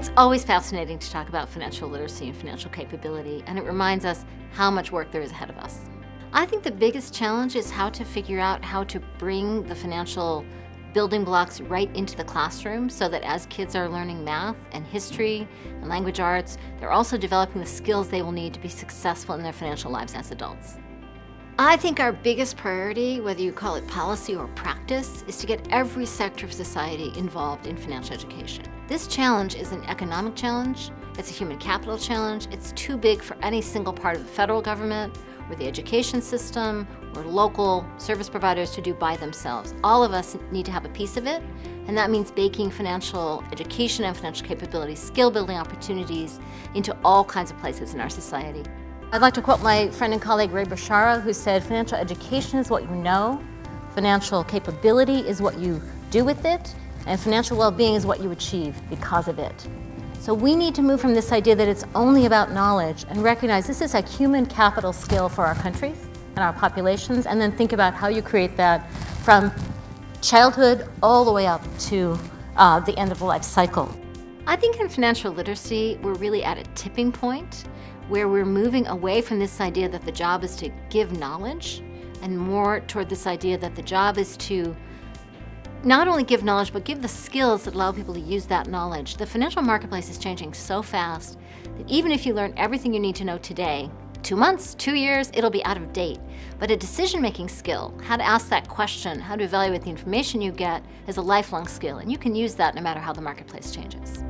It's always fascinating to talk about financial literacy and financial capability, and it reminds us how much work there is ahead of us. I think the biggest challenge is how to figure out how to bring the financial building blocks right into the classroom so that as kids are learning math and history and language arts, they're also developing the skills they will need to be successful in their financial lives as adults. I think our biggest priority, whether you call it policy or practice, is to get every sector of society involved in financial education. This challenge is an economic challenge, it's a human capital challenge, it's too big for any single part of the federal government or the education system or local service providers to do by themselves. All of us need to have a piece of it, and that means baking financial education and financial capability, skill building opportunities into all kinds of places in our society. I'd like to quote my friend and colleague Ray Bashara, who said, "Financial education is what you know, financial capability is what you do with it, and financial well-being is what you achieve because of it." So we need to move from this idea that it's only about knowledge and recognize this is a human capital skill for our countries and our populations, and then think about how you create that from childhood all the way up to the end of the life cycle. I think in financial literacy, we're really at a tipping point where we're moving away from this idea that the job is to give knowledge and more toward this idea that the job is to not only give knowledge, but give the skills that allow people to use that knowledge. The financial marketplace is changing so fast that even if you learn everything you need to know today, 2 months, 2 years, it'll be out of date. But a decision-making skill, how to ask that question, how to evaluate the information you get, is a lifelong skill, and you can use that no matter how the marketplace changes.